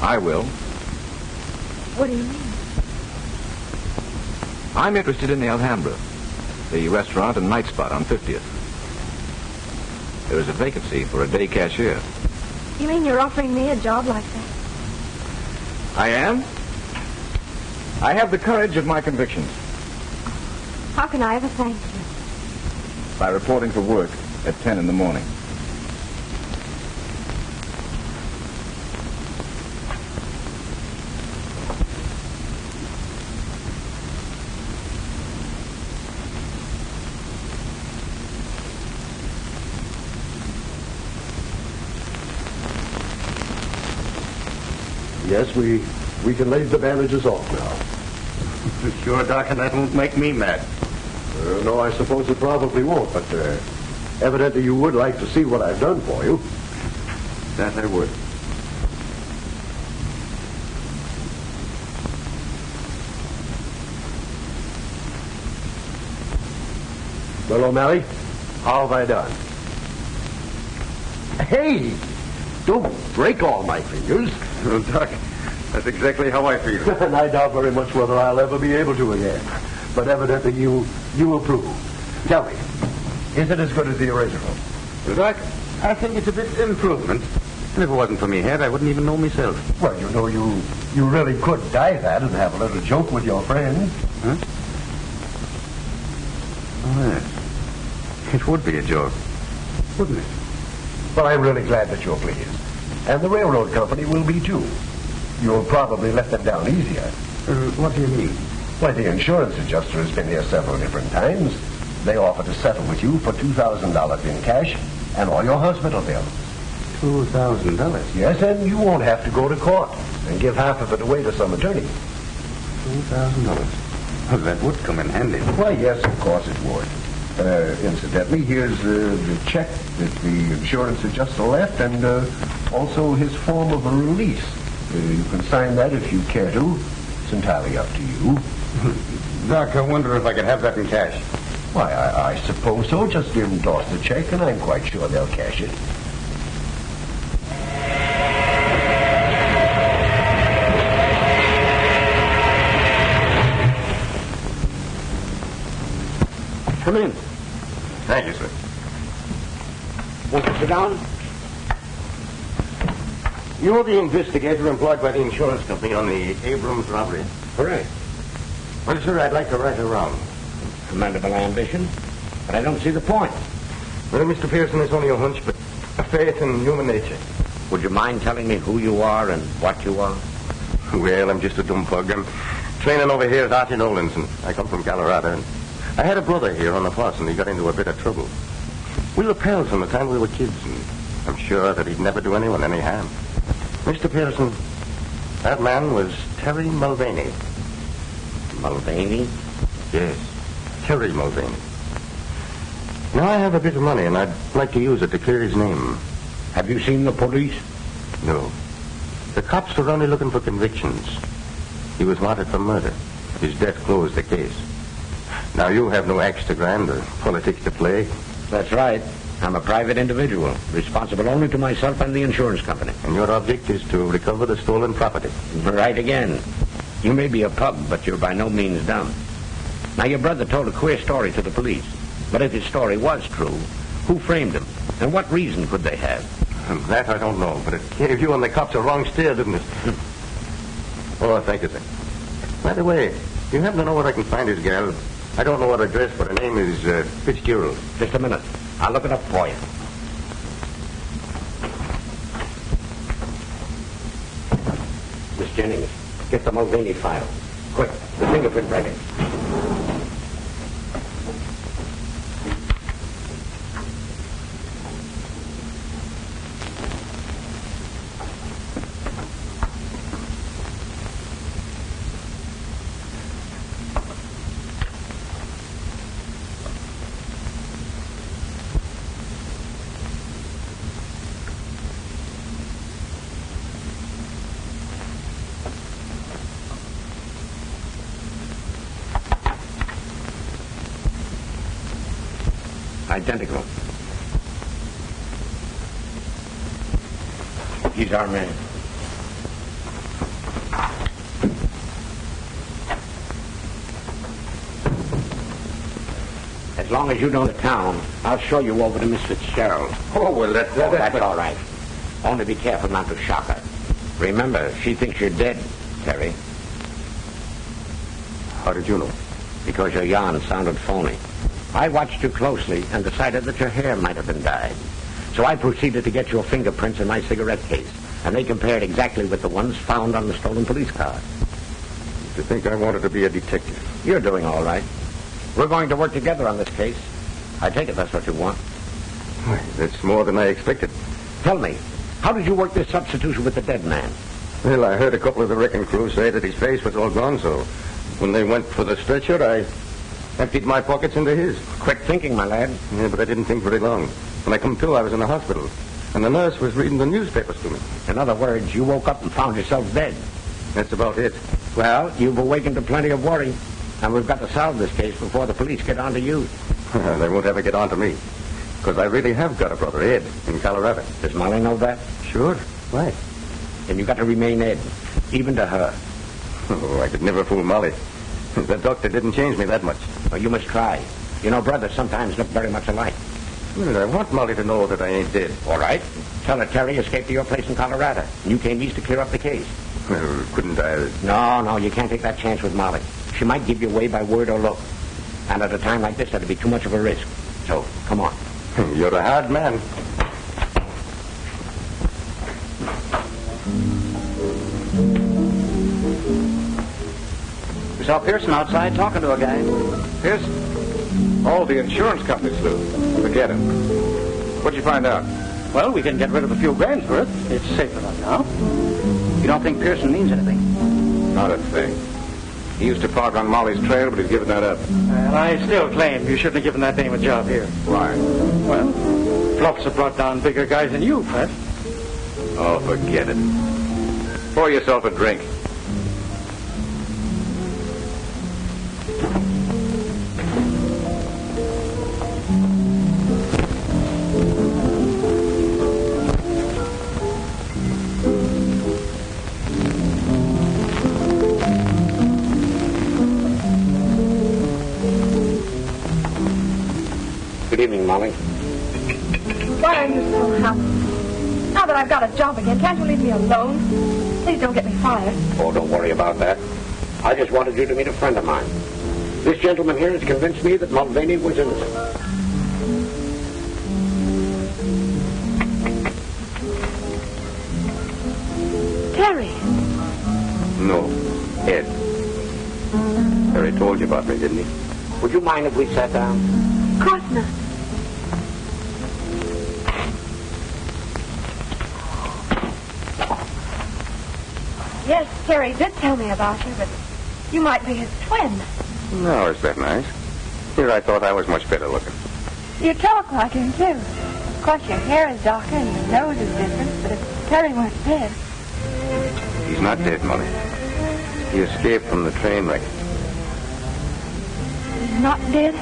I will. What do you mean? I'm interested in the Alhambra, the restaurant and night spot on 50th. There is a vacancy for a day cashier. You mean you're offering me a job like that? I am. I have the courage of my convictions. How can I ever thank you? By reporting for work at 10 in the morning. Yes, we can lay the bandages off now. Sure, Doc, and that won't make me mad. No, I suppose it probably won't, but evidently you would like to see what I've done for you. That I would. Well, O'Malley, how have I done? Hey! Don't break all my fingers. Well, Doc, that's exactly how I feel. And I doubt very much whether I'll ever be able to again. But evidently you approve. Tell me, is it as good as the original? Well, Doc, I think it's a bit improvement. And if it wasn't for me head, I wouldn't even know myself. Well, you know, you really could dye that and have a little joke with your friends. Huh? Oh, yes. It would be a joke, wouldn't it? Well, I'm really glad that you're pleased. And the railroad company will be, too. You'll probably let them down easier. What do you mean? Why, the insurance adjuster has been here several different times. They offer to settle with you for $2,000 in cash and all your hospital bills. $2,000? Yes, and you won't have to go to court and give half of it away to some attorney. $2,000? Well, that would come in handy. Why, yes, of course it would. Incidentally, here's the check that the insurance adjuster left and also his form of a release. You can sign that if you care to. It's entirely up to you. Doc, I wonder if I could have that in cash. Why, I suppose so. Just endorse the check, and I'm quite sure they'll cash it. Come in. Thank you, sir. Won't you sit down? You're the investigator employed by the insurance company on the Abrams robbery. Correct. Well, sir, I'd like to right around. Commendable ambition, but I don't see the point. Well, Mr. Pearson, it's only a hunch, but a faith in human nature. Would you mind telling me who you are and what you are? Well, I'm just a dumb pug. I'm training over here at Archie Nolan's, and I come from Colorado. And I had a brother here on the force, and he got into a bit of trouble. We were pals from the time we were kids, and I'm sure that he'd never do anyone any harm. Mr. Pearson, that man was Terry Mulvaney. Mulvaney? Yes, Terry Mulvaney. Now, I have a bit of money, and I'd like to use it to clear his name. Have you seen the police? No. The cops were only looking for convictions. He was wanted for murder. His death closed the case. Now, you have no axe to grind or politics to play. That's right. I'm a private individual, responsible only to myself and the insurance company. And your object is to recover the stolen property. Right again. You may be a pug, but you're by no means dumb. Now, your brother told a queer story to the police. But if his story was true, who framed him? And what reason could they have? That I don't know, but it gave you and the cops a wrong steer, didn't it? Oh, thank you, sir. By the way, do you happen to know where I can find his gal? I don't know her address, but her name is Fitzgerald. Just a minute. I'll look it up for you. Miss Jennings, get the Mulvaney file. Quick, the fingerprint record. Identical. He's our man. As long as you know the town, I'll show you over to Miss Fitzgerald. Oh, well, that's all right. Only be careful not to shock her. Remember, she thinks you're dead, Terry. How did you know? Because your yarn sounded phony. I watched you closely and decided that your hair might have been dyed. So I proceeded to get your fingerprints in my cigarette case, and they compared exactly with the ones found on the stolen police car. You think I wanted to be a detective? You're doing all right. We're going to work together on this case. I take it that's what you want. That's more than I expected. Tell me, how did you work this substitution with the dead man? Well, I heard a couple of the wrecking crew say that his face was all gone, so when they went for the stretcher, I emptied my pockets into his. Quick thinking, my lad. Yeah, but I didn't think very long. When I come to, I was in the hospital, and the nurse was reading the newspapers to me. In other words, you woke up and found yourself dead. That's about it. Well, you've awakened to plenty of worry, and we've got to solve this case before the police get on to you. They won't ever get on to me, because I really have got a brother, Ed, in Colorado. Does Molly know that? Sure. Why? Then you've got to remain Ed, even to her. Oh, I could never fool Molly. The doctor didn't change me that much. Well, you must try. You know, brothers sometimes look very much alike. Well, I want Molly to know that I ain't dead. All right. Tell her Terry escaped to your place in Colorado, and you came east to clear up the case. Well, couldn't I? No, you can't take that chance with Molly. She might give you away by word or look. And at a time like this, that'd be too much of a risk. So, come on. You're a hard man. We saw Pearson outside talking to a guy. Pearson? Oh, the insurance company sleuth. Forget him. What'd you find out? Well, we can get rid of a few grand's worth. It's safe enough now. You don't think Pearson means anything? Not a thing. He used to park on Molly's trail, but he's given that up. Well, I still claim you shouldn't have given that dame a job here. Why? Well, Fluffs have brought down bigger guys than you, Fred. Oh, forget it. Pour yourself a drink. Good evening, Molly. Why are you so happy? Now that I've got a job again, can't you leave me alone? Please don't get me fired. Oh, don't worry about that. I just wanted you to meet a friend of mine. This gentleman here has convinced me that Mulvaney was innocent. Terry. No, Ed. Harry told you about me, didn't he? Would you mind if we sat down? Of course not. Yes, Terry did tell me about you, but you might be his twin. No, is that nice? Here I thought I was much better looking. You talk like him, too. Of course, your hair is darker and your nose is different, but if Terry weren't dead... He's not dead, Molly. He escaped from the train wreck. He's not dead?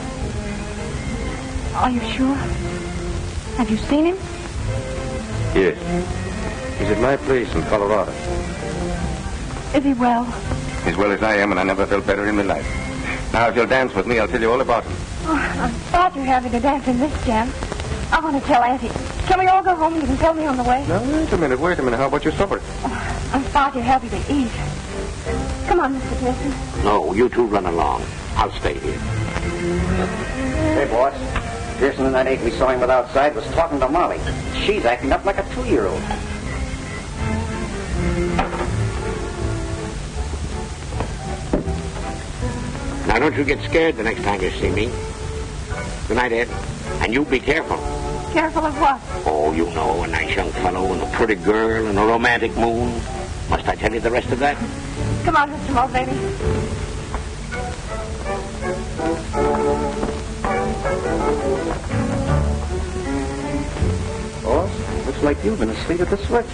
Are you sure? Have you seen him? Yes. He's at my place in Colorado. Is he well? As well as I am, and I never felt better in my life. Now, if you'll dance with me, I'll tell you all about him. Oh, I'm far too happy to dance in this jam. I want to tell Auntie. Can we all go home and you can tell me on the way? Now, wait a minute. How about your supper? Oh, I'm far too happy to eat. Come on, Mr. Pearson. No, you two run along. I'll stay here. Hey, boss. Pearson and that ape we saw him with outside was talking to Molly. She's acting up like a 2-year-old. Now, don't you get scared the next time you see me. Good night, Ed. And you be careful. Careful of what? Oh, you know, a nice young fellow and a pretty girl and a romantic moon. Must I tell you the rest of that? Come on, Mr. Mulvaney. Boss, looks like you've been asleep at the switch.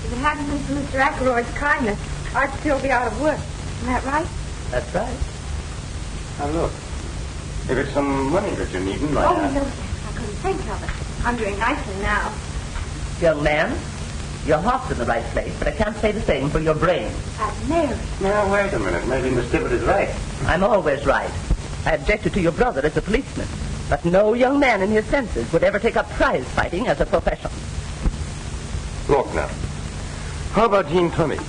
If it hadn't been for Mr. Ackroyd's kindness, I'd still be out of work. Isn't that right? That's right. Now, look. If it's some money that you're needing, Oh, no, I couldn't think of it. I'm doing nicely now. Young man, your heart's in the right place, but I can't say the same for your brain. Mary. Now, wait a minute. Maybe Miss Tibbet is right. I'm always right. I objected to your brother as a policeman, but no young man in his senses would ever take up prize fighting as a profession. Look now. How about Gene Tunney?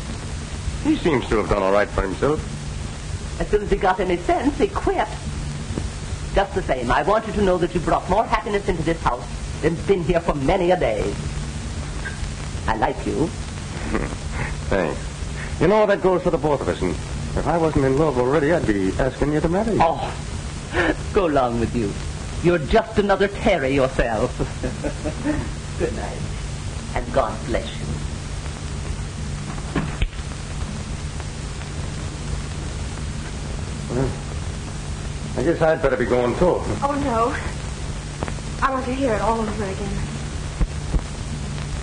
He seems to have done all right for himself. As soon as he got any sense, he quit. Just the same, I want you to know that you brought more happiness into this house than's been here for many a day. I like you. Thanks. You know, that goes for the both of us, and if I wasn't in love already, I'd be asking you to marry me. Oh, go along with you. You're just another Terry yourself. Good night, and God bless you. Well, I guess I'd better be going, too. Oh, no. I want to hear it all over again.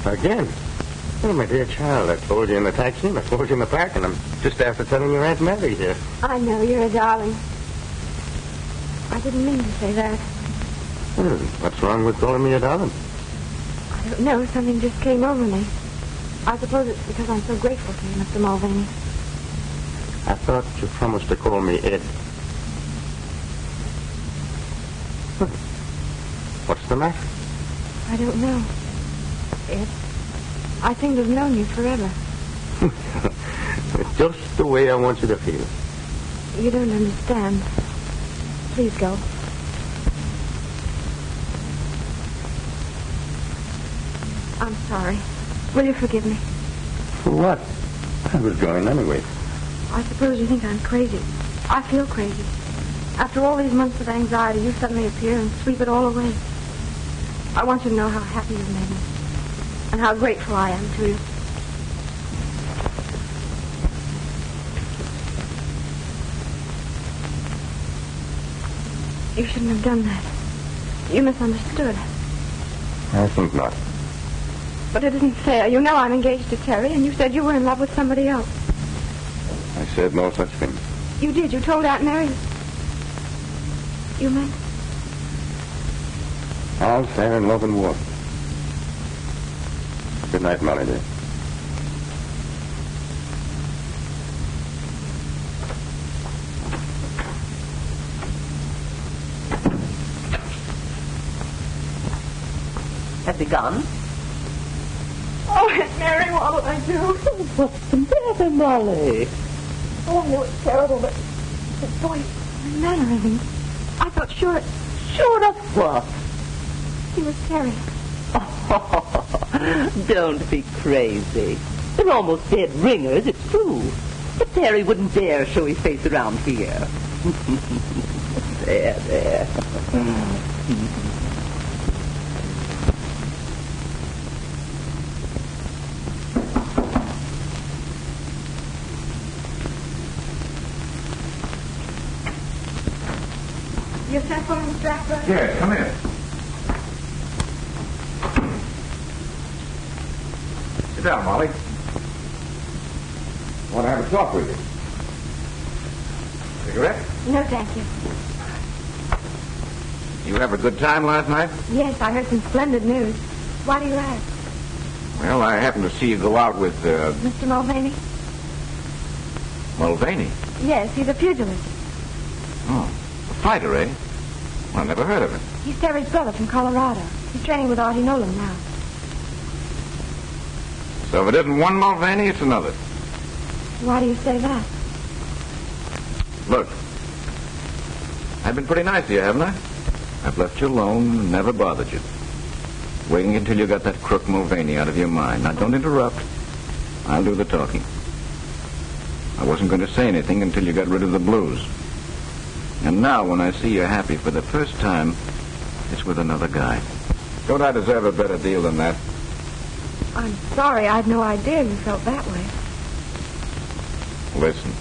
Again? Oh, my dear child, I told you in the taxi, and I told you in the park, and I'm just after telling your Aunt Mary here. I know, you're a darling. I didn't mean to say that. Well, what's wrong with calling me a darling? I don't know, something just came over me. I suppose it's because I'm so grateful to you, Mr. Mulvaney. I thought you promised to call me Ed. What's the matter? I don't know. Ed, I think I've known you forever. Just the way I want you to feel. You don't understand. Please go. I'm sorry. Will you forgive me? For what? I was going anyway. I suppose you think I'm crazy. I feel crazy. After all these months of anxiety, you suddenly appear and sweep it all away. I want you to know how happy you've made me. And how grateful I am to you. You shouldn't have done that. You misunderstood. I think not. But it isn't fair. You know I'm engaged to Terry, and you said you were in love with somebody else. I said no such thing. You did. You told Aunt Mary. You meant? All fair in love and war. Good night, Molly dear. have begun. Oh, Aunt Mary, what'll I do? What's the matter, Molly? Oh, I know it's terrible, but the voice, the mannerisms. I felt sure Of what? he was Terry. Oh, don't be crazy. They're almost dead ringers, it's true. But Terry wouldn't dare show his face around here. There. You sent for me, Mr. Blackburn? Yes, come in. Sit down, Molly. I want to have a talk with you. Cigarette? No, thank you. You have a good time last night? Yes, I heard some splendid news. Why do you ask? Well, I happened to see you go out with, Mr. Mulvaney? Mulvaney. Yes, he's a pugilist. Oh, a fighter, eh? Well, I never heard of him. He's Terry's brother from Colorado. He's training with Artie Nolan now. So if it isn't one Mulvaney, it's another. Why do you say that? Look, I've been pretty nice to you, haven't I? I've left you alone and never bothered you. Waiting until you got that crook Mulvaney out of your mind. Now, don't interrupt. I'll do the talking. I wasn't going to say anything until you got rid of the blues. And now, when I see you're happy for the first time, it's with another guy. Don't I deserve a better deal than that? I'm sorry. I had no idea you felt that way. Listen,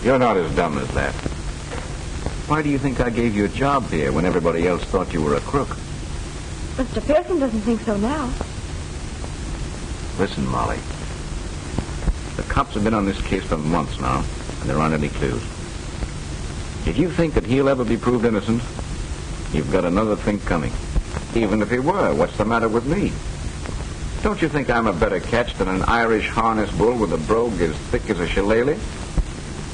you're not as dumb as that. Why do you think I gave you a job here when everybody else thought you were a crook? Mr. Pearson doesn't think so now. Listen, Molly. The cops have been on this case for months now, and there aren't any clues. If you think that he'll ever be proved innocent, you've got another think coming. Even if he were, what's the matter with me? Don't you think I'm a better catch than an Irish harness bull with a brogue as thick as a shillelagh?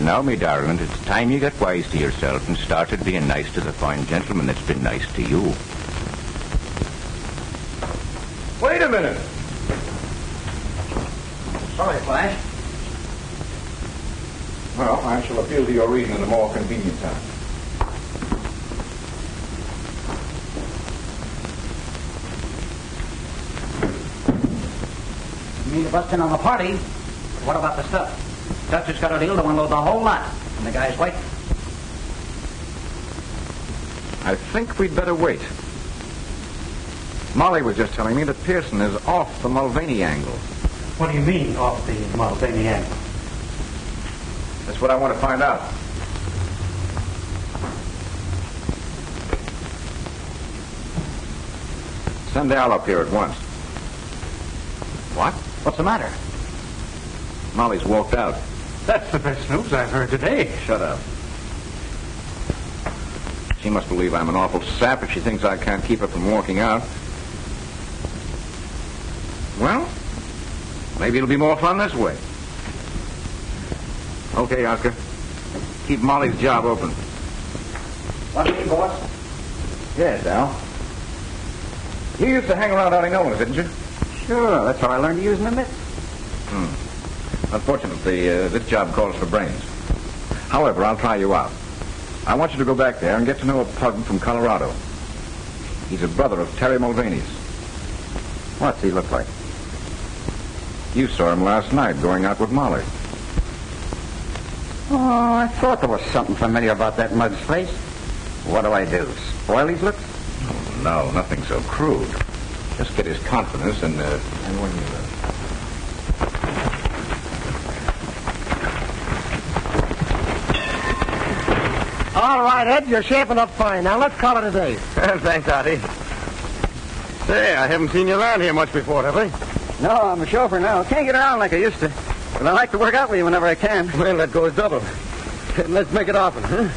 Now, me darling, it's time you got wise to yourself and started being nice to the fine gentleman that's been nice to you. Wait a minute. Sorry, Flash. Well, I shall appeal to your reason at a more convenient time. You mean to bust in on the party? But what about the stuff? Dutcher's got a deal to unload the whole lot. And the guy's waiting. I think we'd better wait. Molly was just telling me that Pearson is off the Mulvaney angle. What do you mean, off the Mulvaney angle? That's what I want to find out. Send Al up here at once. What? What's the matter? Molly's walked out. That's the best news I've heard today. Shut up. She must believe I'm an awful sap if she thinks I can't keep her from walking out. Well, maybe it'll be more fun this way. Okay, Oscar. Keep Molly's job open. What do you mean, boss? Yes, Al. You used to hang around Artie Nolan's, didn't you? Sure, that's how I learned to use my mitts. Unfortunately, this job calls for brains. However, I'll try you out. I want you to go back there and get to know a pug from Colorado. He's a brother of Terry Mulvaney's. What's he look like? You saw him last night going out with Molly. Oh, I thought there was something familiar about that mug's face. What do I do? Spoil his looks? Oh, no, nothing so crude. Just get his confidence and when you... All right, Ed, you're shaping up fine. Now, let's call it a day. Thanks, Artie. Say, I haven't seen you around here much before, have I? No, I'm a chauffeur now. Can't get around like I used to. But I like to work out with you whenever I can. Well, that goes double. Let's make it often, huh?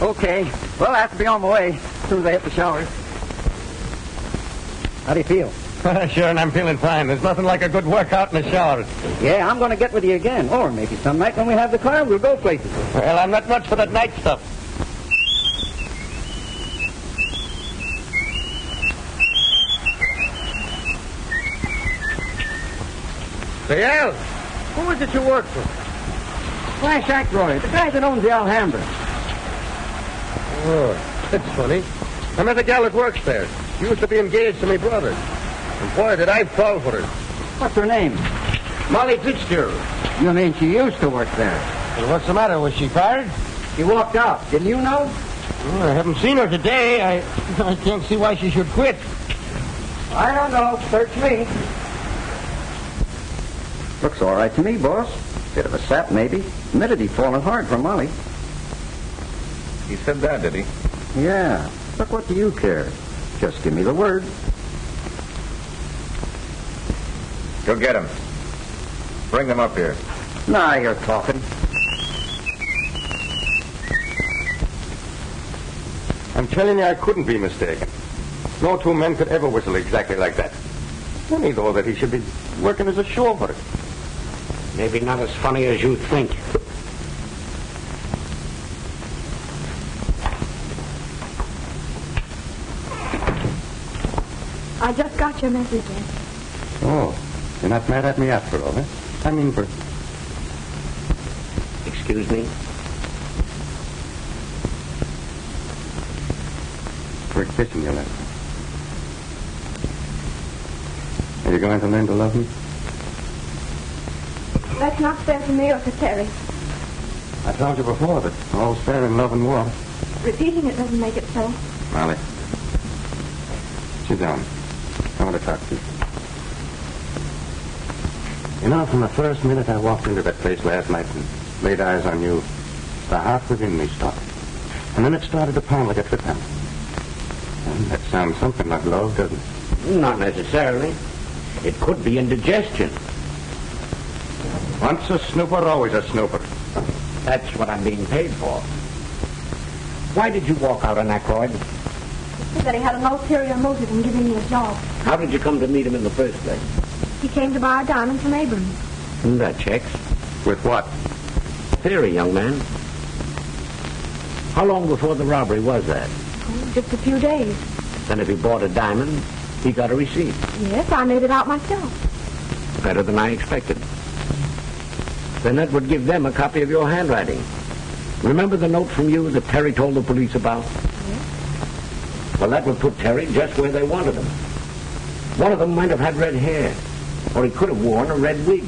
Okay. Well, I have to be on my way as soon as I hit the showers. How do you feel? Sure, and I'm feeling fine. There's nothing like a good workout in the shower. Yeah, I'm going to get with you again. Or maybe some night when we have the car, we'll go places. Well, I'm not much for that night stuff. Say, Al, who is it you work for? Flash Ackroyd, the guy that owns the Alhambra. Oh, that's funny. I met a gal that works there. She used to be engaged to my brother. And boy, did I fall for her. What's her name? Molly Fitzgerald. You mean she used to work there? Well, what's the matter? Was she fired? She walked out. Didn't you know? Well, I haven't seen her today. I can't see why she should quit. I don't know. Search me. Looks all right to me, boss. Bit of a sap, maybe. Admitted he'd fallen hard for Molly. He said that, did he? Yeah. But what do you care? Just give me the word. Go get him. Bring them up here. Now you're talking. I'm telling you, I couldn't be mistaken. No two men could ever whistle exactly like that. Funny, though, that he should be working as a chauffeur. Maybe not as funny as you think. I just got your message, Ed. Oh, you're not mad at me after all, eh? I mean, for... Excuse me? For kissing you last night. Are you going to learn to love me? That's not fair to me or to Terry. I told you before that all's fair in love and war. Repeating it doesn't make it so. Molly, sit down. I want to talk to you. You know, from the first minute I walked into that place last night and laid eyes on you, the heart within me stopped. And then it started to pound like a trip hammer. And that sounds something like love, doesn't it? Not necessarily. It could be indigestion. Once a snooper, always a snooper. That's what I'm being paid for. Why did you walk out on Ackroyd? He said he had an ulterior motive in giving me a job. How did you come to meet him in the first place? He came to buy a diamond from Abrams. That checks. With what? Theory, young man. How long before the robbery was that? Oh, just a few days. Then if he bought a diamond, he got a receipt. Yes, I made it out myself. Better than I expected. Then that would give them a copy of your handwriting. Remember the note from you that Terry told the police about? Yes. Well, that would put Terry just where they wanted him. One of them might have had red hair, or he could have worn a red wig.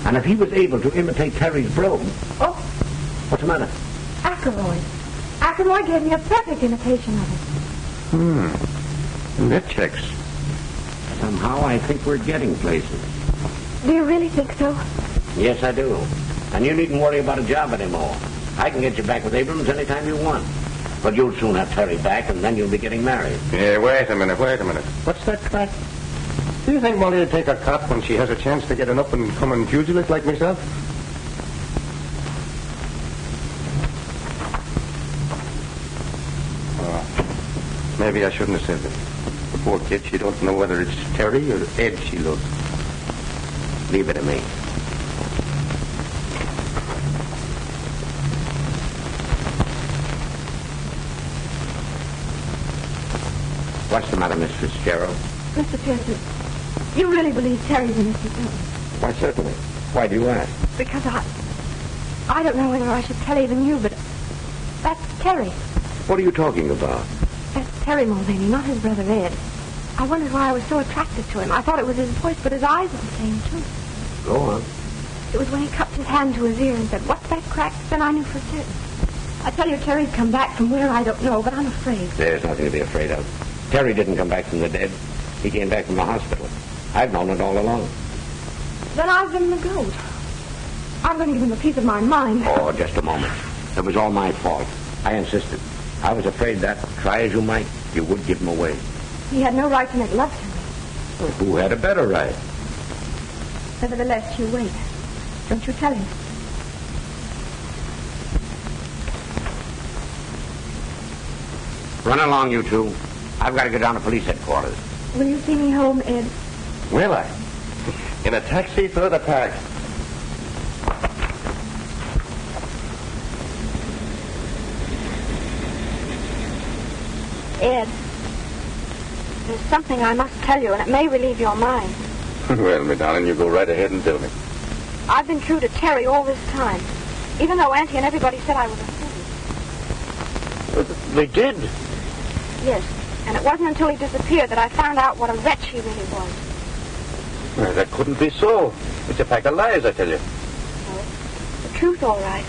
And if he was able to imitate Terry's brogue... Oh, what's the matter? Ackroyd. Ackroyd gave me a perfect imitation of it. And that checks. Somehow I think we're getting places. Do you really think so? Yes, I do. And you needn't worry about a job anymore. I can get you back with Abrams anytime you want. But you'll soon have Terry back, and then you'll be getting married. Yeah, wait a minute. What's that crack? Do you think Molly would take a cop when she has a chance to get an up-and-coming pugilist like myself? Oh, maybe I shouldn't have said that. The poor kid, she don't know whether it's Terry or Ed she loves. Leave it to me. What's the matter, Miss Fitzgerald? Mr. Pearson, you really believe Terry's innocent, don't you? Why, certainly. Why do you ask? Because I don't know whether I should tell even you, but that's Terry. What are you talking about? That's Terry Mulvaney, not his brother Ed. I wondered why I was so attracted to him. I thought it was his voice, but his eyes were the same, too. Go on. It was when he cupped his hand to his ear and said, "What's that crack?" Then I knew for certain. I tell you, Terry's come back from where I don't know, but I'm afraid. There's nothing to be afraid of. Terry didn't come back from the dead. He came back from the hospital. I've known it all along. Then I've been the goat. I'm going to give him a piece of my mind. Oh, just a moment. It was all my fault. I insisted. I was afraid that, try as you might, you would give him away. He had no right to make love to me. Who had a better right? Nevertheless, you wait. Don't you tell him. Run along, you two. I've got to go down to police headquarters. Will you see me home, Ed? Will I? In a taxi through the park. Ed, there's something I must tell you, and it may relieve your mind. Well, my darling, you go right ahead and tell me. I've been true to Terry all this time, even though Auntie and everybody said I was a fool. They did. Yes, and it wasn't until he disappeared that I found out what a wretch he really was. Well, that couldn't be so. It's a pack of lies, I tell you. No, it's the truth, all right.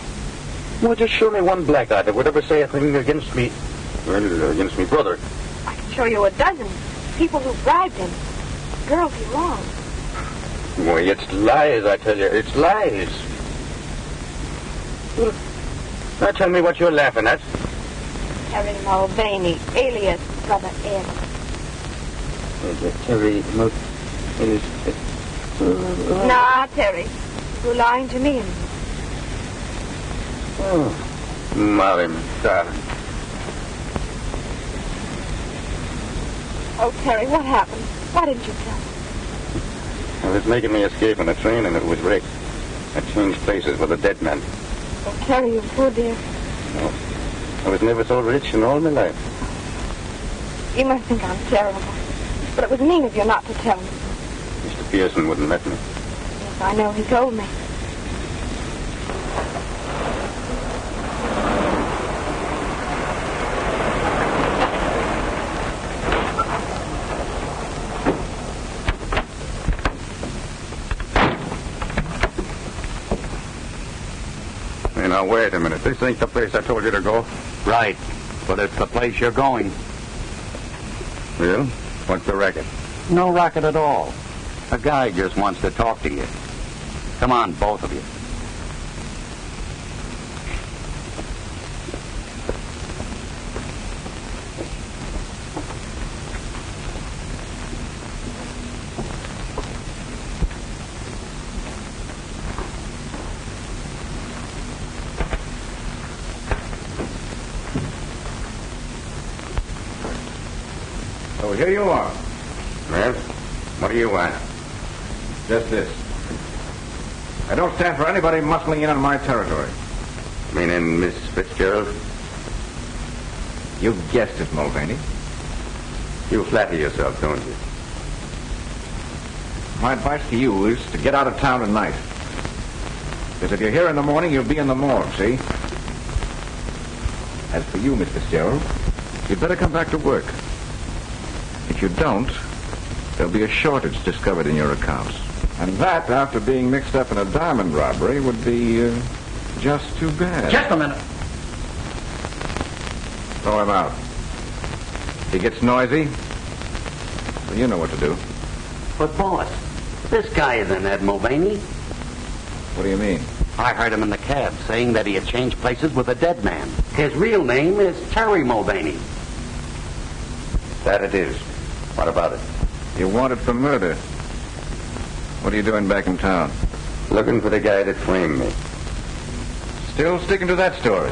Well, just show me one black eye that would ever say a thing against me. Well, against me brother. I can show you a dozen. People who bribed him. Girls he wronged. Why, it's lies, I tell you. It's lies. Well, now tell me what you're laughing at. Terry Mulvaney, alias Brother Ed. Terry Nah, Terry. You're lying to me. Oh, Molly, darling. Oh, Terry, what happened? Why didn't you tell me? I was making me escape on a train and it was wrecked. I changed places with a dead man. Oh, Terry, you poor dear. No, I was never so rich in all my life. You must think I'm terrible. But it was mean of you not to tell me. Mr. Pearson wouldn't let me. Yes, I know. He told me. Hey, now, wait a minute. This ain't the place I told you to go. Right, but it's the place you're going. Well, what's the racket? No racket at all. A guy just wants to talk to you. Come on, both of you. So here you are. Well, what do you want? Just this. I don't stand for anybody muscling in on my territory. Meaning Miss Fitzgerald? You guessed it, Mulvaney. You flatter yourself, don't you? My advice to you is to get out of town tonight. Because if you're here in the morning, you'll be in the morgue, see? As for you, Miss Fitzgerald, you'd better come back to work. If you don't, there'll be a shortage discovered in your accounts. And that, after being mixed up in a diamond robbery, would be just too bad. Just a minute. Throw him out. If he gets noisy, well, you know what to do. But, boss, this guy isn't Ed Mulvaney. What do you mean? I heard him in the cab saying that he had changed places with a dead man. His real name is Terry Mulvaney. That it is. What about it? You're wanted for murder. What are you doing back in town? Looking for the guy that framed me. Still sticking to that story.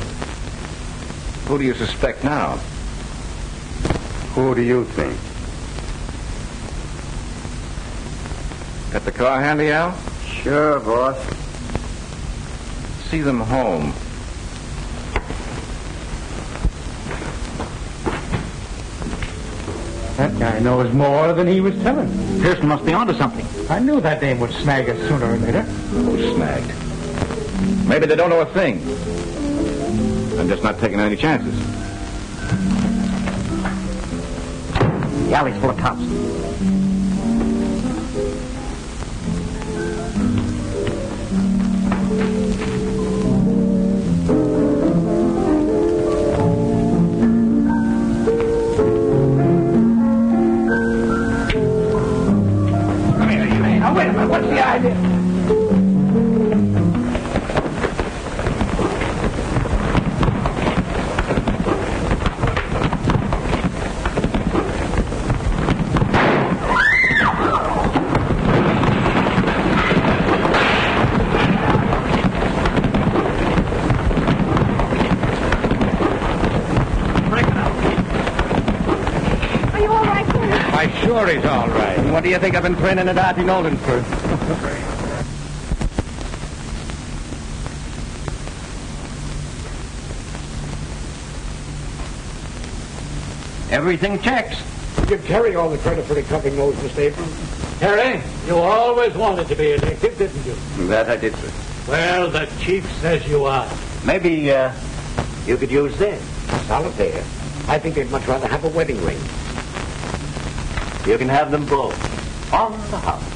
Who do you suspect now? Who do you think? Got the car handy, Al? Sure, boss. See them home. That guy knows more than he was telling. Pearson must be onto something. I knew that dame would snag us sooner or later. Who's snagged? Maybe they don't know a thing. I'm just not taking any chances. The alley's full of cops. Wait a minute, what's the idea? Are you all right, Terry? Why, sure he's all right. What do you think I've been training at Auntie Nolan's for? Everything checks. Give Terry all the credit for recovering those, Mr. Abrams. Harry, you always wanted to be elected, didn't you? That I did, sir. Well, the chief says you are. Maybe, you could use this. Solitaire. I think they'd much rather have a wedding ring. You can have them both. On the house.